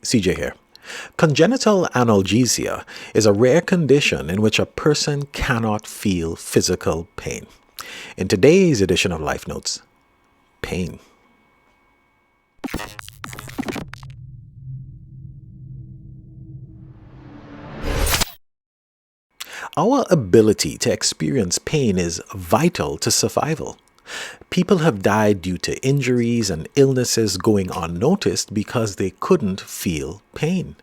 CJ here. Congenital analgesia is a rare condition in which a person cannot feel physical pain. In today's edition of Life Notes, pain. Our ability to experience pain is vital to survival. People have died due to injuries and illnesses going unnoticed because they couldn't feel pain.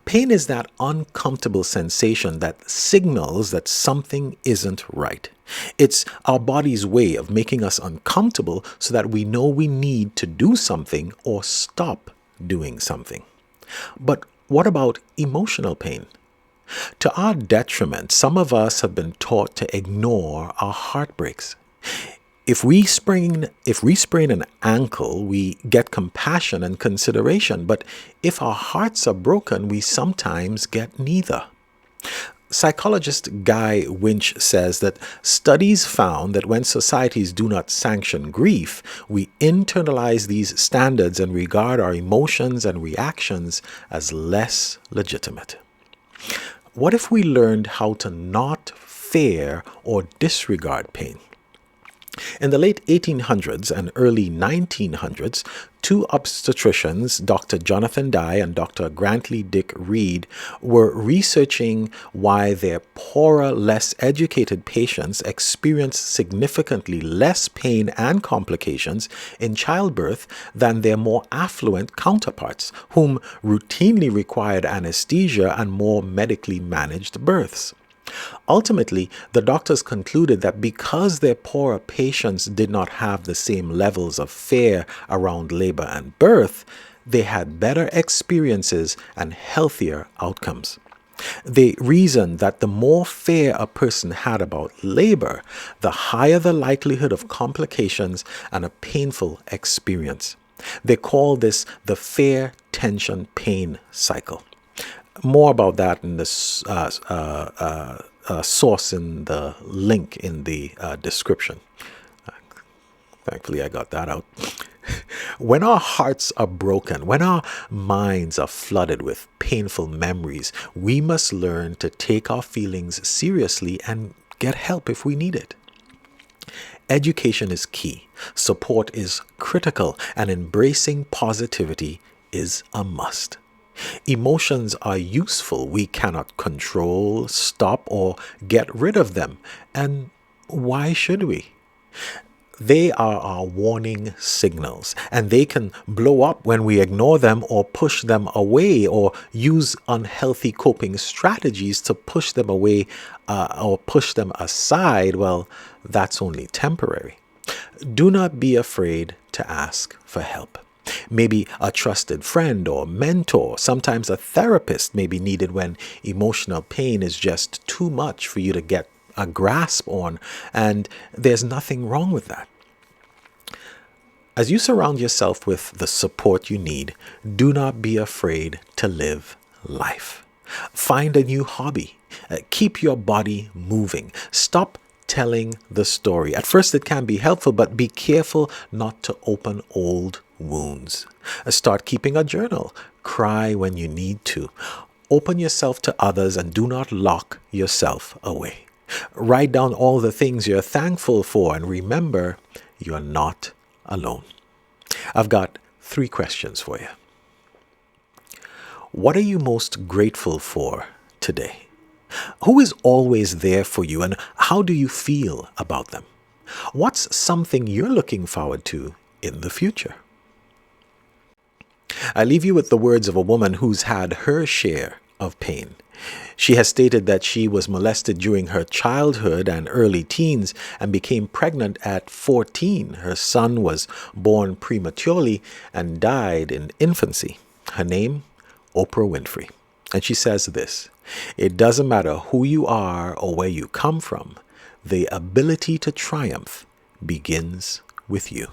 Pain is that uncomfortable sensation that signals that something isn't right. It's our body's way of making us uncomfortable so that we know we need to do something or stop doing something. But what about emotional pain? To our detriment, some of us have been taught to ignore our heartbreaks. If we sprain an ankle, we get compassion and consideration, but if our hearts are broken, we sometimes get neither. Psychologist Guy Winch says that studies found that when societies do not sanction grief, we internalize these standards and regard our emotions and reactions as less legitimate. What if we learned how to not fear or disregard pain? In the late 1800s and early 1900s, two obstetricians, Dr. Jonathan Dye and Dr. Grantley Dick Reed, were researching why their poorer, less educated patients experienced significantly less pain and complications in childbirth than their more affluent counterparts, whom routinely required anesthesia and more medically managed births. Ultimately, the doctors concluded that because their poorer patients did not have the same levels of fear around labor and birth, they had better experiences and healthier outcomes. They reasoned that the more fear a person had about labor, the higher the likelihood of complications and a painful experience. They call this the fear, tension, pain cycle. More about that in this source in the link in the description. Thankfully, I got that out. When our hearts are broken, when our minds are flooded with painful memories, we must learn to take our feelings seriously and get help if we need it. Education is key, support is critical, and embracing positivity is a must. Emotions are useful. We cannot control, stop, or get rid of them. And why should we? They are our warning signals, and they can blow up when we ignore them or push them away or use unhealthy coping strategies to push them away or push them aside. Well, that's only temporary. Do not be afraid to ask for help. Maybe a trusted friend or mentor, sometimes a therapist may be needed when emotional pain is just too much for you to get a grasp on, and there's nothing wrong with that. As you surround yourself with the support you need, do not be afraid to live life. Find a new hobby. Keep your body moving. Stop telling the story. At first it can be helpful, but be careful not to open old wounds. Start keeping a journal. Cry when you need to. Open yourself to others and do not lock yourself away. Write down all the things you're thankful for and remember, you're not alone. I've got 3 questions for you. What are you most grateful for today? Who is always there for you and how do you feel about them? What's something you're looking forward to in the future? I leave you with the words of a woman who's had her share of pain. She has stated that she was molested during her childhood and early teens and became pregnant at 14. Her son was born prematurely and died in infancy. Her name, Oprah Winfrey. And she says this: "It doesn't matter who you are or where you come from. The ability to triumph begins with you."